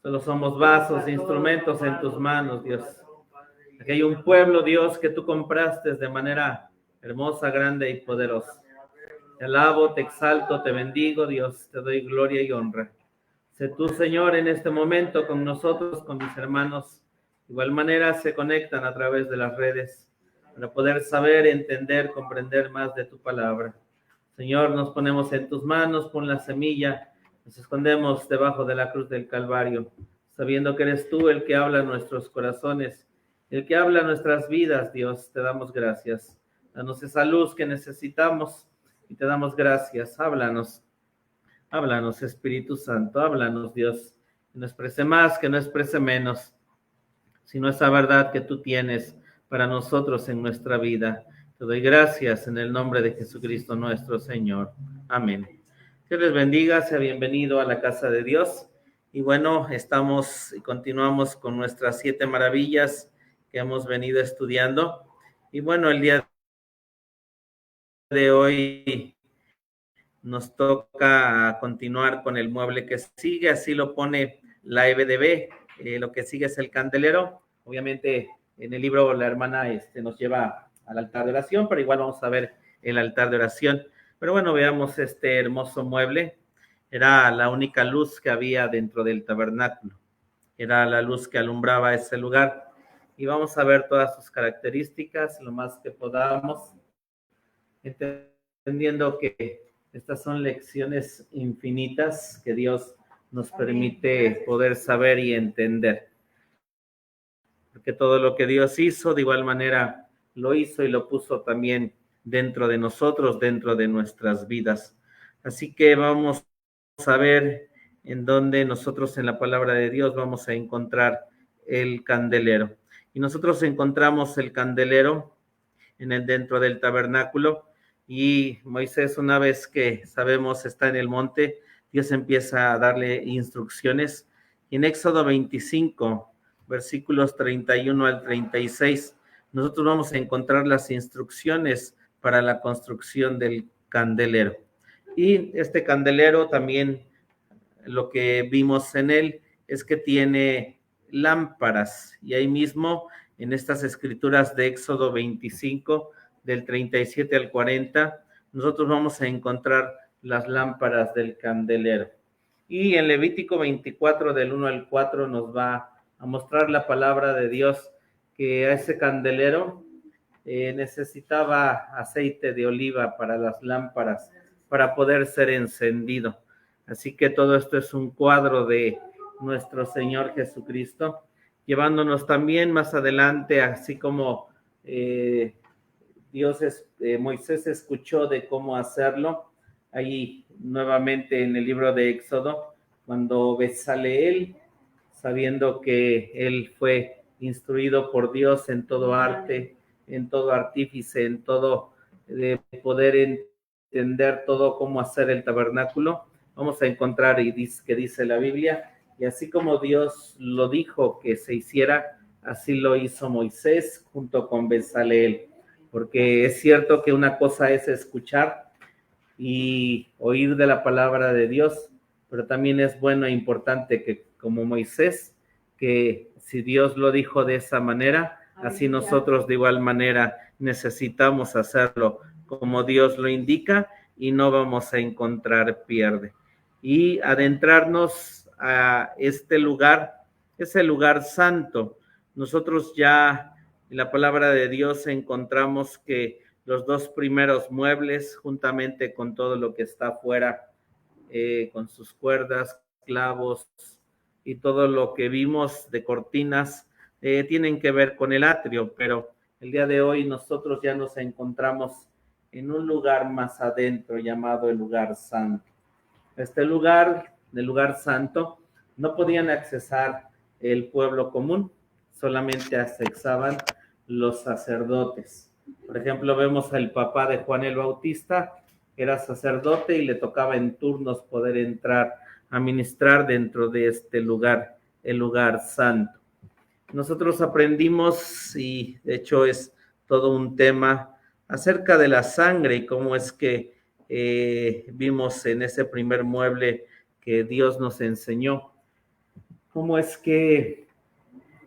Solo somos vasos, instrumentos en tus manos, Dios. Aquí hay un pueblo, Dios, que tú compraste de manera hermosa, grande y poderosa. Te alabo, te exalto, te bendigo, Dios. Te doy gloria y honra. Sé tú, Señor, en este momento con nosotros, con mis hermanos. De igual manera se conectan a través de las redes para poder saber, entender, comprender más de tu palabra. Señor, nos ponemos en tus manos, pon la semilla, nos escondemos debajo de la cruz del Calvario, sabiendo que eres tú el que habla en nuestros corazones, el que habla en nuestras vidas, Dios. Te damos gracias. Danos esa luz que necesitamos y te damos gracias. Háblanos, háblanos, Espíritu Santo, háblanos, Dios. Que no exprese más, que no exprese menos, sino esa verdad que tú tienes para nosotros en nuestra vida. Te doy gracias en el nombre de Jesucristo nuestro Señor. Amén. Dios les bendiga, sea bienvenido a la casa de Dios. Y bueno, estamos y continuamos con nuestras 7 maravillas que hemos venido estudiando. Y bueno, el día de hoy nos toca continuar con el mueble que sigue, así lo pone la EBDB. Lo que sigue es el candelero. Obviamente en el libro la hermana nos lleva al altar de oración, pero igual vamos a ver el altar de oración. Pero bueno, veamos este hermoso mueble. Era la única luz que había dentro del tabernáculo. Era la luz que alumbraba ese lugar. Y vamos a ver todas sus características, lo más que podamos, entendiendo que estas son lecciones infinitas que Dios nos permite poder saber y entender. Porque todo lo que Dios hizo, de igual manera, lo hizo y lo puso también dentro de nosotros, dentro de nuestras vidas. Así que vamos a ver en dónde nosotros en la palabra de Dios vamos a encontrar el candelero. Y nosotros encontramos el candelero dentro del tabernáculo. Y Moisés, una vez que sabemos está en el monte, Dios empieza a darle instrucciones. Y en Éxodo 25, versículos 31 al 36, nosotros vamos a encontrar las instrucciones para la construcción del candelero. Y este candelero también, lo que vimos en él es que tiene lámparas. Y ahí mismo, en estas escrituras de Éxodo 25, del 37 al 40, nosotros vamos a encontrar las lámparas del candelero. Y en Levítico 24, del 1 al 4, nos va a mostrar la palabra de Dios que a ese candelero necesitaba aceite de oliva para las lámparas, para poder ser encendido. Así que todo esto es un cuadro de nuestro Señor Jesucristo, llevándonos también más adelante, así como Moisés escuchó de cómo hacerlo, ahí nuevamente en el libro de Éxodo, cuando Bezaleel, sabiendo que él fue instruido por Dios en todo arte, en todo artífice, en todo de poder entender todo cómo hacer el tabernáculo, vamos a encontrar y dice la Biblia, y así como Dios lo dijo que se hiciera, así lo hizo Moisés junto con Bezaleel. Porque es cierto que una cosa es escuchar y oír de la palabra de Dios, pero también es bueno e importante que, como Moisés, que si Dios lo dijo de esa manera, así nosotros de igual manera necesitamos hacerlo como Dios lo indica y no vamos a encontrar pierde. Y adentrarnos a este lugar, es el lugar santo. Nosotros ya en la palabra de Dios encontramos que los 2 primeros muebles, juntamente con todo lo que está afuera, con sus cuerdas, clavos y todo lo que vimos de cortinas, tienen que ver con el atrio, pero el día de hoy nosotros ya nos encontramos en un lugar más adentro llamado el lugar santo. Este lugar, el lugar santo, no podían accesar el pueblo común, solamente accesaban los sacerdotes. Por ejemplo, vemos al papá de Juan el Bautista, era sacerdote y le tocaba en turnos poder entrar a ministrar dentro de este lugar, el lugar santo. Nosotros aprendimos, y de hecho es todo un tema, acerca de la sangre y cómo es que vimos en ese primer mueble que Dios nos enseñó. ¿Cómo es que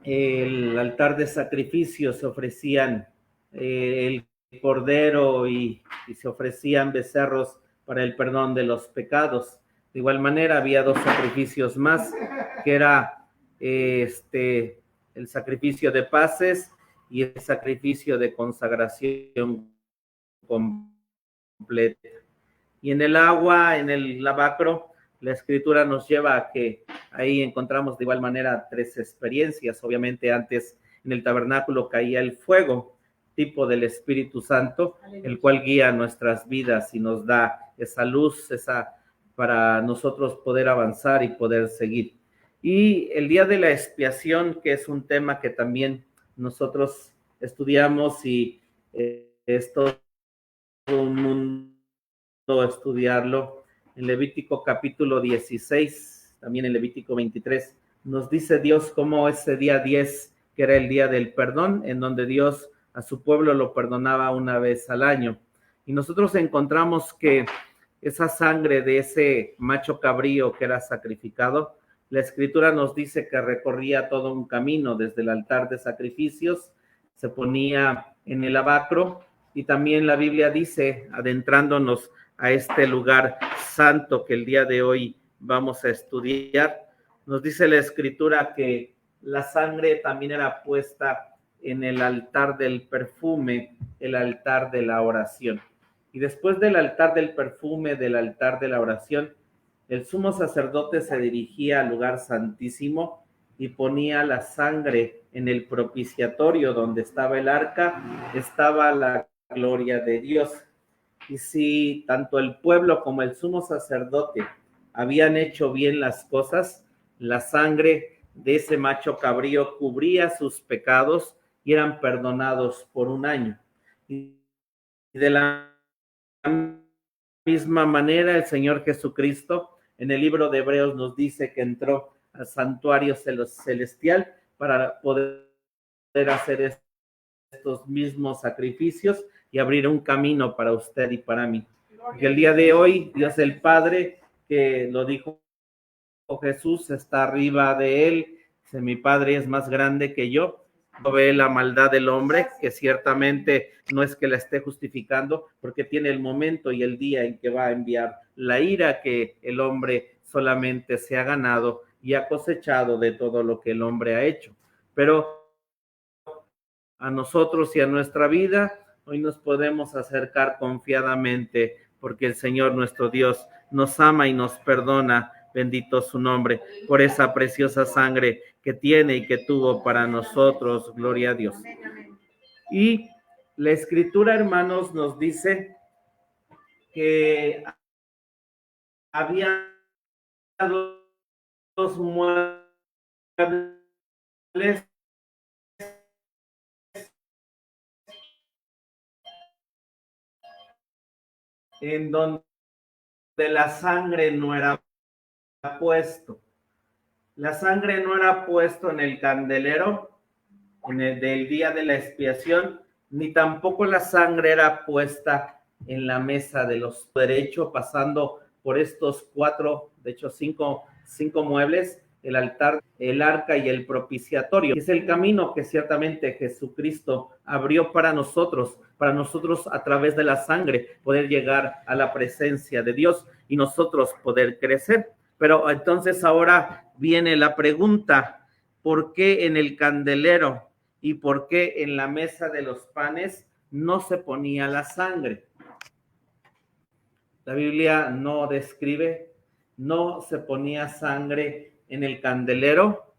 el altar de sacrificio se ofrecían el cordero y se ofrecían becerros para el perdón de los pecados? De igual manera había dos sacrificios más, que era el sacrificio de paces y el sacrificio de consagración completa. Y en el agua, en el lavacro, la escritura nos lleva a que ahí encontramos de igual manera tres experiencias. Obviamente antes en el tabernáculo caía el fuego, tipo del Espíritu Santo, el cual guía nuestras vidas y nos da esa luz, para nosotros poder avanzar y poder seguir. Y el día de la expiación, que es un tema que también nosotros estudiamos y es todo un mundo estudiarlo. En Levítico capítulo 16, también en Levítico 23, nos dice Dios cómo ese día 10, que era el día del perdón, en donde Dios a su pueblo lo perdonaba una vez al año. Y nosotros encontramos que esa sangre de ese macho cabrío que era sacrificado, la escritura nos dice que recorría todo un camino desde el altar de sacrificios, se ponía en el lavacro, y también la Biblia dice, adentrándonos a este lugar santo que el día de hoy vamos a estudiar, nos dice la escritura que la sangre también era puesta en el altar del perfume, el altar de la oración. Y después del altar del perfume, del altar de la oración, el sumo sacerdote se dirigía al lugar santísimo y ponía la sangre en el propiciatorio donde estaba el arca, estaba la gloria de Dios. Y si tanto el pueblo como el sumo sacerdote habían hecho bien las cosas, la sangre de ese macho cabrío cubría sus pecados y eran perdonados por un año. Y de la misma manera, el Señor Jesucristo en el libro de Hebreos nos dice que entró al santuario celestial para poder hacer estos mismos sacrificios y abrir un camino para usted y para mí. Que el día de hoy, Dios el Padre, que lo dijo Jesús, está arriba de él, dice, mi Padre es más grande que yo, no ve la maldad del hombre, que ciertamente no es que la esté justificando, porque tiene el momento y el día en que va a enviar la ira que el hombre solamente se ha ganado y ha cosechado de todo lo que el hombre ha hecho. Pero a nosotros y a nuestra vida, hoy nos podemos acercar confiadamente porque el Señor nuestro Dios nos ama y nos perdona, bendito su nombre, por esa preciosa sangre que tiene y que tuvo para nosotros, gloria a Dios. Y la Escritura, hermanos, nos dice que había dos muebles en donde la sangre no era puesto. La sangre no era puesto en el candelero del día de la expiación, ni tampoco la sangre era puesta en la mesa de los derechos, pasando por estos cinco muebles, el altar, el arca y el propiciatorio. Es el camino que ciertamente Jesucristo abrió para nosotros a través de la sangre poder llegar a la presencia de Dios y nosotros poder crecer. Pero entonces ahora viene la pregunta, ¿por qué en el candelero y por qué en la mesa de los panes no se ponía la sangre? La Biblia no describe, no se ponía sangre en el candelero,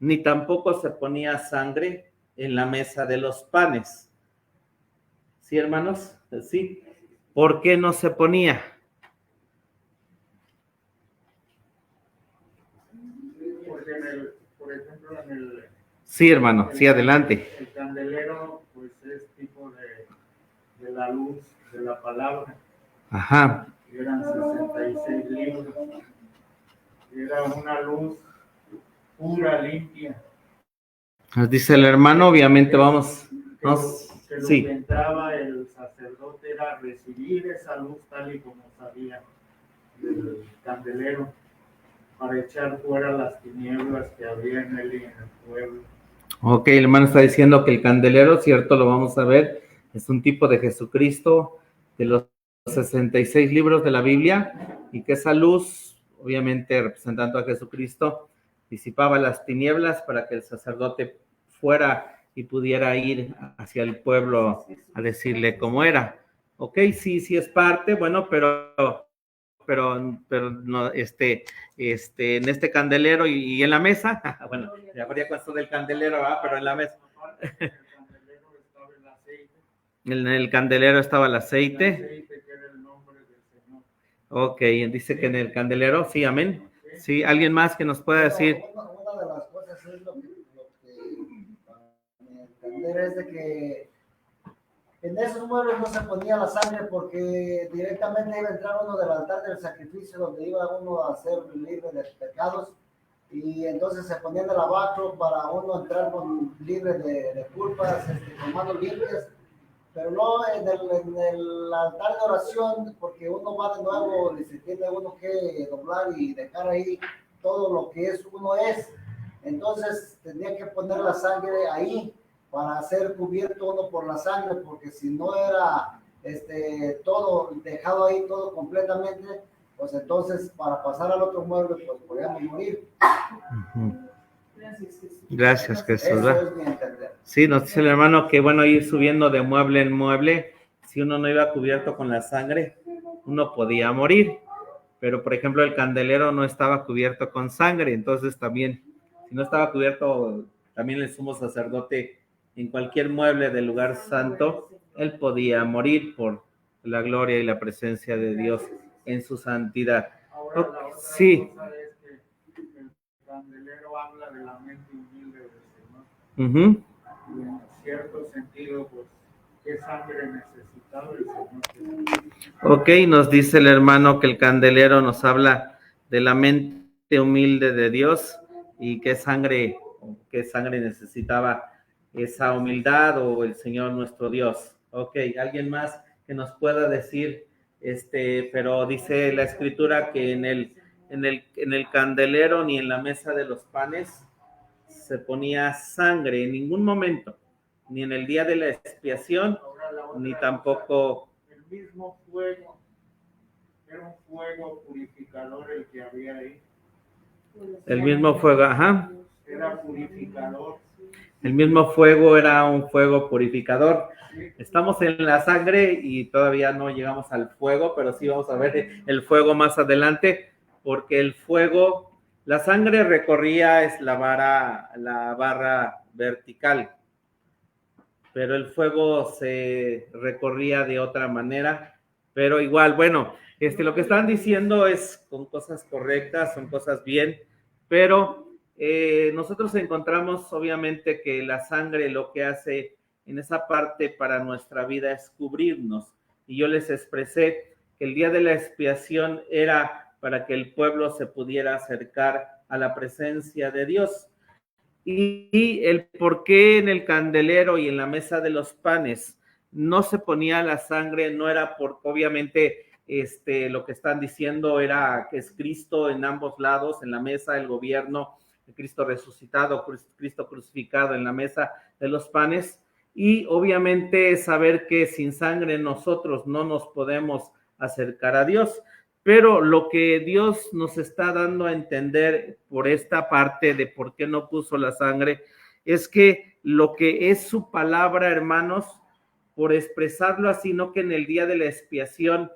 ni tampoco se ponía sangre en la mesa de los panes. ¿Sí, hermanos? Sí. ¿Por qué no se ponía? Porque por ejemplo, sí, hermano, sí, adelante. El candelero, pues es tipo de la luz de la palabra. Ajá. Eran 66 libros. Era una luz pura, limpia. Nos dice el hermano, obviamente vamos. Que lo sí. que entraba el sacerdote era recibir esa luz tal y como salía del candelero. para echar fuera las tinieblas que había en él y en el pueblo. Ok, el hermano está diciendo que el candelero, cierto, lo vamos a ver, es un tipo de Jesucristo de los 66 libros de la Biblia, y que esa luz, obviamente representando a Jesucristo, disipaba las tinieblas para que el sacerdote fuera y pudiera ir hacia el pueblo a decirle cómo era. Ok, sí, sí es parte, bueno, pero no, en este candelero y en la mesa, bueno, ya habría cuestión del candelero, ¿verdad? Pero en la mesa. En el candelero estaba el aceite. Ok, dice que en el candelero, sí, amén. Sí, alguien más que nos pueda decir. Una de las cosas es lo que me entender es de que en esos muebles no se ponía la sangre porque directamente iba a entrar uno del altar del sacrificio donde iba uno a ser libre de pecados, y entonces se ponía en el lavacro para uno entrar libre de culpas, con manos limpias, pero no en el altar de oración, porque uno va de nuevo y se tiene uno que doblar y dejar ahí todo lo que uno es. Entonces tenía que poner la sangre ahí para ser cubierto uno por la sangre, porque si no era todo dejado ahí, todo completamente, pues entonces para pasar al otro mueble, pues podíamos morir. Gracias, Jesús. Eso es mi entender. Sí, nos dice el hermano que bueno, ir subiendo de mueble en mueble, si uno no iba cubierto con la sangre, uno podía morir. Pero, por ejemplo, el candelero no estaba cubierto con sangre, entonces también, si no estaba cubierto, también el sumo sacerdote en cualquier mueble del lugar santo, él podía morir por la gloria y la presencia de Dios en su santidad. Ahora, la otra sí. Cosa es que el candelero habla de la mente humilde del Señor. Y en cierto sentido, pues, ¿qué sangre necesitaba el Señor? Ok, nos dice el hermano que el candelero nos habla de la mente humilde de Dios y qué sangre necesitaba esa humildad o el Señor nuestro Dios. Ok, ¿alguien más que nos pueda decir? Pero dice la escritura que en el candelero ni en la mesa de los panes se ponía sangre en ningún momento, ni en el día de la expiación, ni tampoco. El mismo fuego, era un fuego purificador el que había ahí. El mismo fuego, ajá. Era purificador. El mismo fuego era un fuego purificador. Estamos en la sangre y todavía no llegamos al fuego, pero sí vamos a ver el fuego más adelante, porque el fuego, la sangre recorría la barra vertical, pero el fuego se recorría de otra manera, pero igual, bueno, lo que están diciendo es con cosas correctas, son cosas bien, pero nosotros encontramos obviamente que la sangre lo que hace en esa parte para nuestra vida es cubrirnos, y yo les expresé que el día de la expiación era para que el pueblo se pudiera acercar a la presencia de Dios. Y el por qué en el candelero y en la mesa de los panes no se ponía la sangre, no era porque obviamente lo que están diciendo era que es Cristo en ambos lados, en la mesa, el gobierno, Cristo resucitado, Cristo crucificado en la mesa de los panes, y obviamente saber que sin sangre nosotros no nos podemos acercar a Dios. Pero lo que Dios nos está dando a entender por esta parte de por qué no puso la sangre, es que lo que es su palabra, hermanos, por expresarlo así, no que en el día de la expiación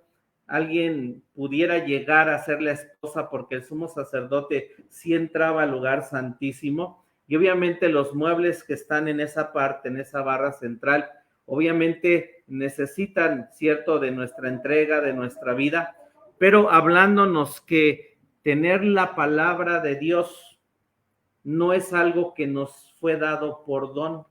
alguien pudiera llegar a ser la esposa, porque el sumo sacerdote sí entraba al lugar santísimo, y obviamente los muebles que están en esa parte, en esa barra central, obviamente necesitan cierto de nuestra entrega, de nuestra vida, pero hablándonos que tener la palabra de Dios no es algo que nos fue dado por don,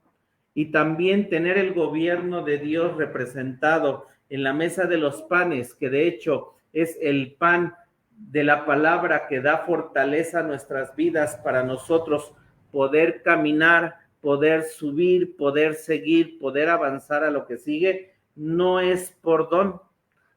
y también tener el gobierno de Dios representado en la mesa de los panes, que de hecho es el pan de la palabra que da fortaleza a nuestras vidas para nosotros poder caminar, poder subir, poder seguir, poder avanzar a lo que sigue, no es por don,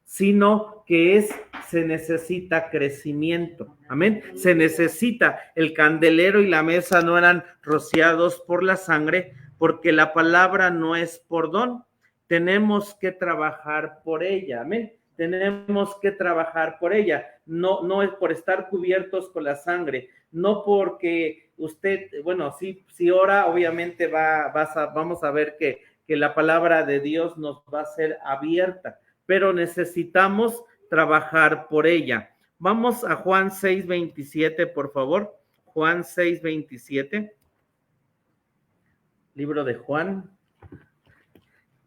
sino que es se necesita crecimiento. Amén. Se necesita. El candelero y la mesa no eran rociados por la sangre, porque la palabra no es por don. Tenemos que trabajar por ella. Amén. Tenemos que trabajar por ella. No es por estar cubiertos con la sangre, no porque usted, bueno, si ora, obviamente vamos a ver que la palabra de Dios nos va a ser abierta, pero necesitamos trabajar por ella. Vamos a Juan 6:27, por favor. Juan 6:27. Libro de Juan.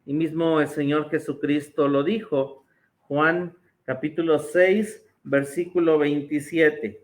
Y mismo el Señor Jesucristo lo dijo. Juan capítulo 6, versículo 27.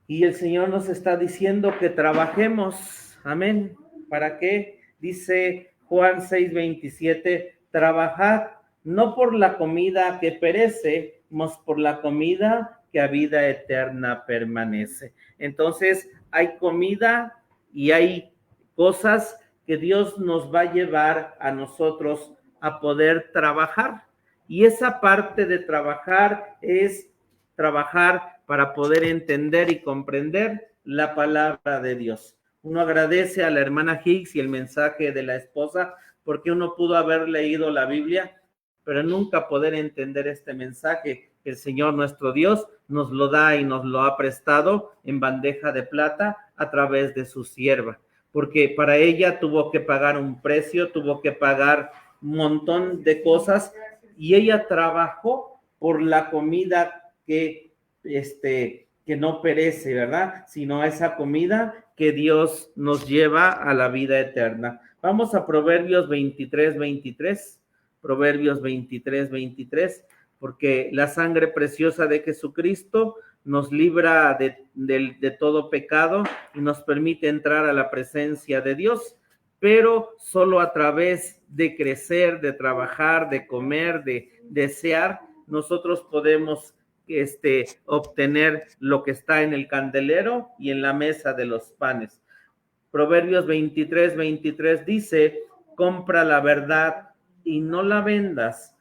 Y el Señor nos está diciendo que trabajemos. Amén. ¿Para qué? Dice Juan 6:27, trabajad no por la comida que perece, mas por la comida que a vida eterna permanece. Entonces, hay comida y hay cosas que Dios nos va a llevar a nosotros a poder trabajar. Y esa parte de trabajar es trabajar para poder entender y comprender la palabra de Dios. Uno agradece a la hermana Hicks y el mensaje de la esposa, porque uno pudo haber leído la Biblia, pero nunca poder entender este mensaje. El Señor nuestro Dios nos lo da y nos lo ha prestado en bandeja de plata a través de su sierva, porque para ella tuvo que pagar un precio, tuvo que pagar un montón de cosas, y ella trabajó por la comida que no perece, ¿verdad? Sino esa comida que Dios nos lleva a la vida eterna. Vamos a Proverbios 23:23. Proverbios 23:23, porque la sangre preciosa de Jesucristo nos libra de todo pecado y nos permite entrar a la presencia de Dios, pero solo a través de crecer, de trabajar, de comer, de desear, nosotros podemos obtener lo que está en el candelero y en la mesa de los panes. Proverbios 23:23 dice, compra la verdad y no la vendas.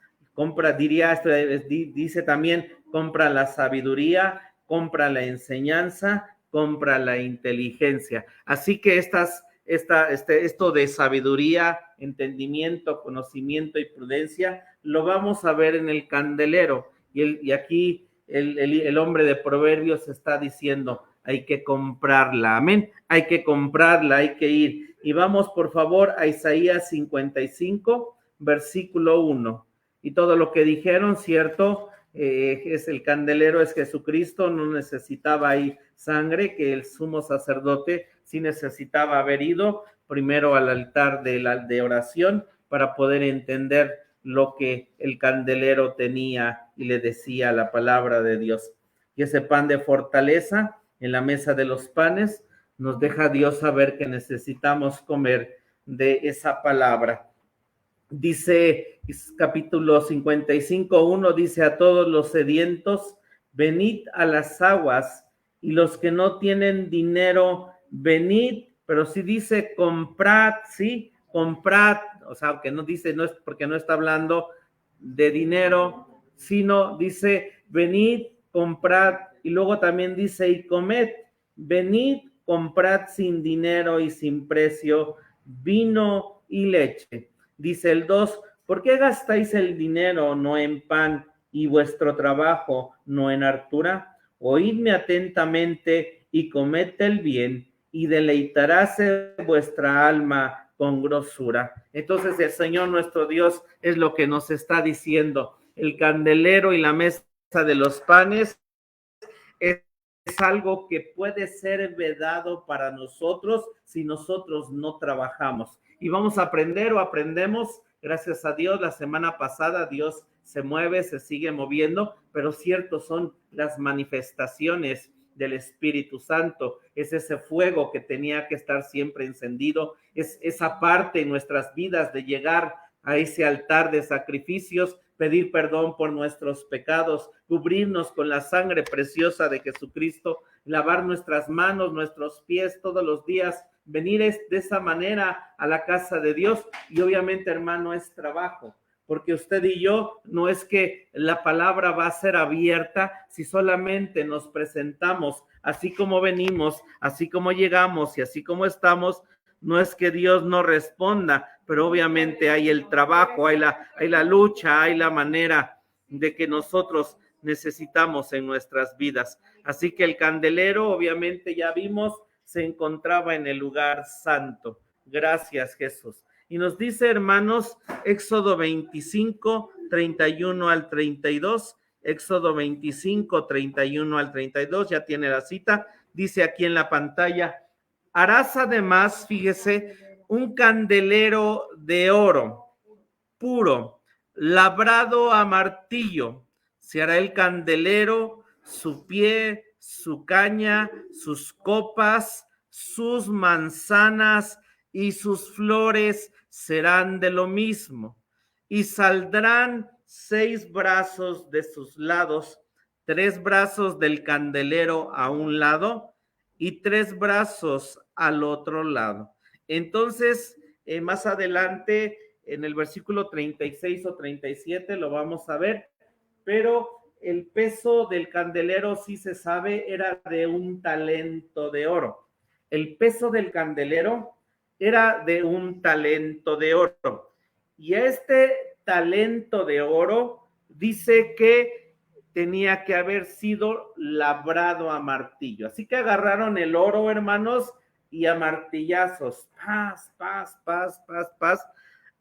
Dice también, compra la sabiduría, compra la enseñanza, compra la inteligencia. Así que esto de sabiduría, entendimiento, conocimiento y prudencia, lo vamos a ver en el candelero. Y aquí el hombre de Proverbios está diciendo, hay que comprarla, amén, hay que comprarla, hay que ir. Y vamos por favor a Isaías 55, versículo 1. Y todo lo que dijeron, cierto, es el candelero, es Jesucristo, no necesitaba ahí sangre, que el sumo sacerdote sí necesitaba haber ido primero al altar de oración para poder entender lo que el candelero tenía y le decía la palabra de Dios. Y ese pan de fortaleza en la mesa de los panes nos deja Dios saber que necesitamos comer de esa palabra. Dice capítulo 55:1, dice, a todos los sedientos, venid a las aguas, y los que no tienen dinero, venid, pero sí dice comprad, sí, comprad, o sea, aunque no dice, no es porque no está hablando de dinero, sino dice, venid, comprad, y luego también dice, y comed, venid, comprad sin dinero y sin precio, vino y leche. Dice el 2, ¿por qué gastáis el dinero no en pan y vuestro trabajo no en hartura? Oídme atentamente y comed el bien, y deleitaráse vuestra alma con grosura. Entonces el Señor nuestro Dios es lo que nos está diciendo. El candelero y la mesa de los panes es algo que puede ser vedado para nosotros si nosotros no trabajamos. Y vamos a aprender o aprendemos, gracias a Dios, la semana pasada Dios se mueve, se sigue moviendo, pero cierto son las manifestaciones del Espíritu Santo, es ese fuego que tenía que estar siempre encendido, es esa parte en nuestras vidas de llegar a ese altar de sacrificios, pedir perdón por nuestros pecados, cubrirnos con la sangre preciosa de Jesucristo, lavar nuestras manos, nuestros pies todos los días, venir de esa manera a la casa de Dios. Y obviamente, hermano, es trabajo, porque usted y yo no es que la palabra va a ser abierta si solamente nos presentamos así como venimos, así como llegamos y así como estamos. No es que Dios no responda, pero obviamente hay el trabajo, hay la lucha, hay la manera de que nosotros necesitamos en nuestras vidas. Así que el candelero, obviamente ya vimos, se encontraba en el lugar santo. Gracias, Jesús. Y nos dice, hermanos, Éxodo 25, 31 al 32, Éxodo 25, 31 al 32, ya tiene la cita, dice aquí en la pantalla: harás además, fíjese, un candelero de oro puro, labrado a martillo. Se hará el candelero, su pie, su caña, sus copas, sus manzanas y sus flores serán de lo mismo. Y saldrán 6 brazos de sus lados, 3 brazos del candelero a un lado y 3 brazos al otro lado. Entonces, más adelante, en el versículo 36 o 37 lo vamos a ver, pero el peso del candelero, sí se sabe, era de 1 talento de oro. El peso del candelero era de 1 talento de oro. Y este talento de oro dice que tenía que haber sido labrado a martillo. Así que agarraron el oro, hermanos, y a martillazos, paz, paz, paz, paz, paz,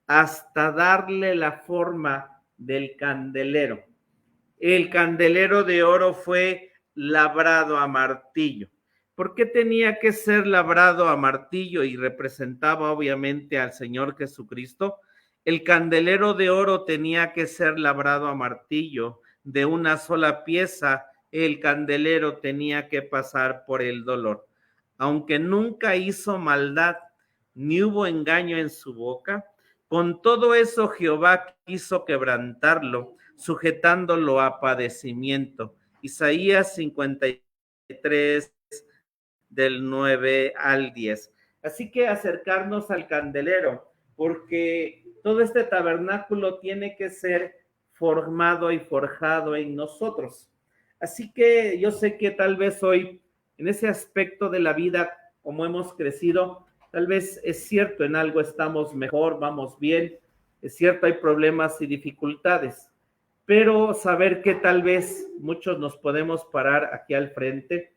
hasta darle la forma del candelero. El candelero de oro fue labrado a martillo. ¿Por qué tenía que ser labrado a martillo y representaba obviamente al Señor Jesucristo? El candelero de oro tenía que ser labrado a martillo de una sola pieza. El candelero tenía que pasar por el dolor. Aunque nunca hizo maldad, ni hubo engaño en su boca, con todo eso Jehová quiso quebrantarlo, sujetándolo a padecimiento. Isaías 53, del 9 al 10. Así que acercarnos al candelero, porque todo este tabernáculo tiene que ser formado y forjado en nosotros. Así que yo sé que tal vez hoy, en ese aspecto de la vida, como hemos crecido, tal vez es cierto, en algo estamos mejor, vamos bien, es cierto, hay problemas y dificultades, pero saber que tal vez muchos nos podemos parar aquí al frente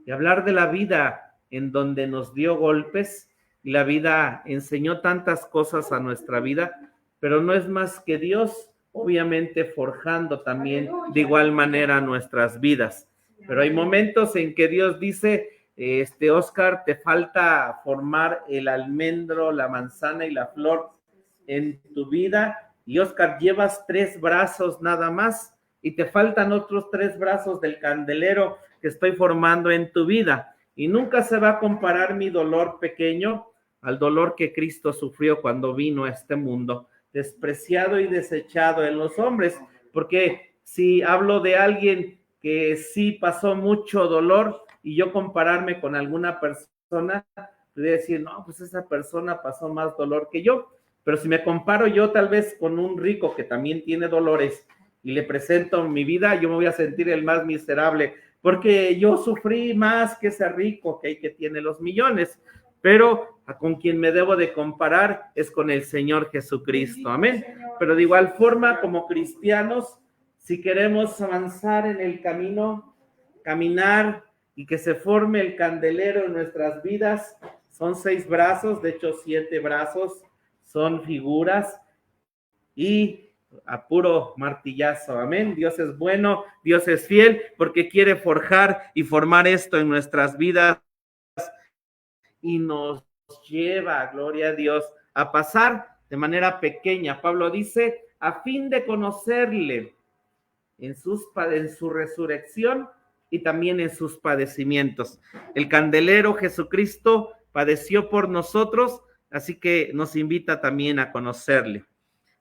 y hablar de la vida en donde nos dio golpes, y la vida enseñó tantas cosas a nuestra vida, pero no es más que Dios, obviamente forjando también de igual manera nuestras vidas. Pero hay momentos en que Dios dice, Oscar, te falta formar el almendro, la manzana y la flor en tu vida, y Oscar, llevas 3 brazos nada más, y te faltan otros 3 brazos del candelero que estoy formando en tu vida, y nunca se va a comparar mi dolor pequeño al dolor que Cristo sufrió cuando vino a este mundo, despreciado y desechado en los hombres, porque si hablo de alguien que sí pasó mucho dolor y yo compararme con alguna persona, podría decir, no, pues esa persona pasó más dolor que yo, pero si me comparo yo tal vez con un rico que también tiene dolores y le presento mi vida, yo me voy a sentir el más miserable, porque yo sufrí más que ese rico que tiene los millones, pero con quien me debo de comparar es con el Señor Jesucristo, amén. Pero de igual forma, como cristianos, si queremos avanzar en el camino, caminar y que se forme el candelero en nuestras vidas, son 6 brazos, de hecho 7 brazos, son figuras y a puro martillazo, amén. Dios es bueno, Dios es fiel, porque quiere forjar y formar esto en nuestras vidas y nos lleva, gloria a Dios, a pasar de manera pequeña. Pablo dice, a fin de conocerle en su resurrección y también en sus padecimientos. El candelero Jesucristo padeció por nosotros, así que nos invita también a conocerle.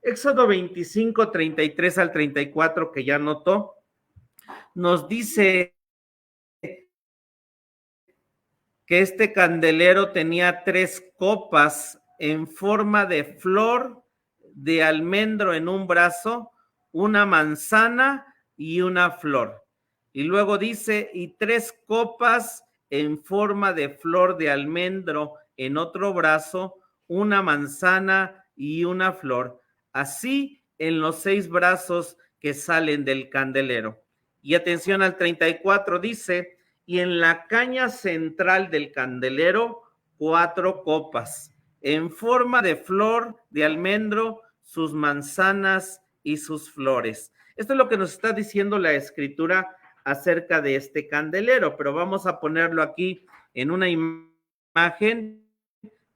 Éxodo 25, 33 al 34, que ya notó, nos dice que este candelero tenía 3 copas en forma de flor de almendro en un brazo, una manzana y una flor. Y luego dice, y 3 copas en forma de flor de almendro en otro brazo, una manzana y una flor. Así en los 6 brazos que salen del candelero. Y atención al 34, dice, y en la caña central del candelero, 4 copas, en forma de flor de almendro, sus manzanas y sus flores. Esto es lo que nos está diciendo la escritura acerca de este candelero, pero vamos a ponerlo aquí en una imagen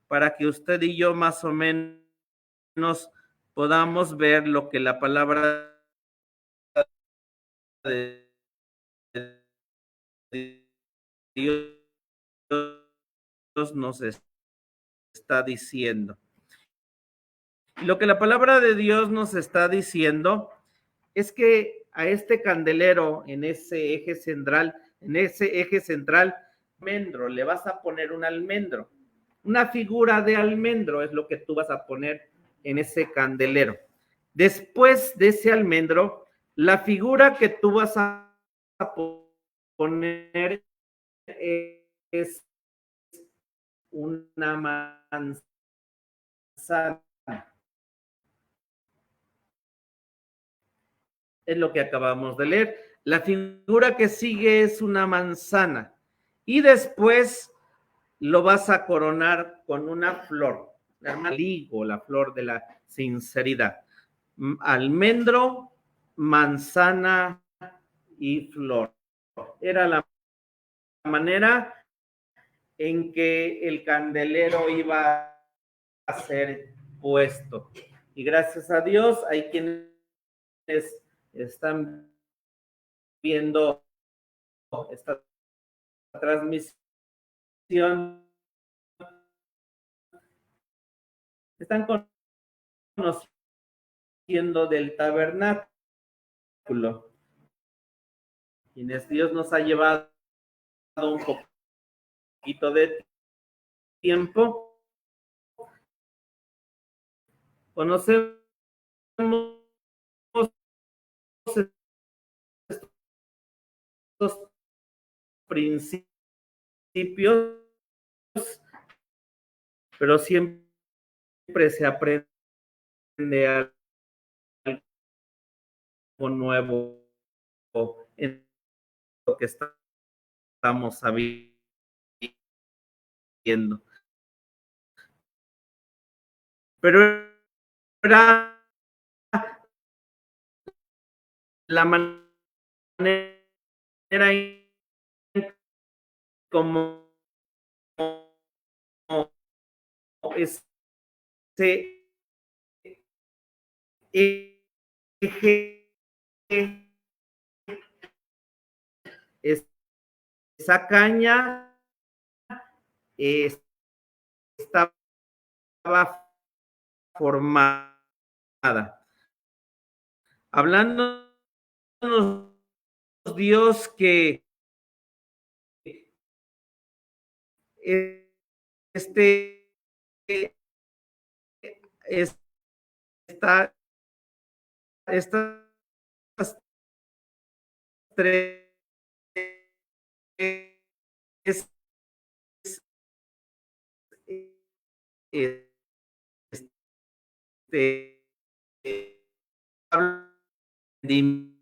para que usted y yo más o menos podamos ver lo que la palabra de Dios nos está diciendo. Lo que la palabra de Dios nos está diciendo es que a este candelero en ese eje central, almendro, le vas a poner un almendro. Una figura de almendro es lo que tú vas a poner en ese candelero. Después de ese almendro, la figura que tú vas a poner es una manzana. Es lo que acabamos de leer. La figura que sigue es una manzana. Y después lo vas a coronar con una flor, la ligo, la flor de la sinceridad. Almendro, manzana y flor. Era la manera en que el candelero iba a ser puesto. Y gracias a Dios hay quienes están viendo esta transmisión, están conociendo del tabernáculo, quienes Dios nos ha llevado un poquito de tiempo. Conocemos estos principios, pero siempre se aprende algo nuevo en lo que estamos viendo. Pero era la manera en como ese eje, esa caña estaba formada. Hablando Dios que este esta, estas tres este rendimiento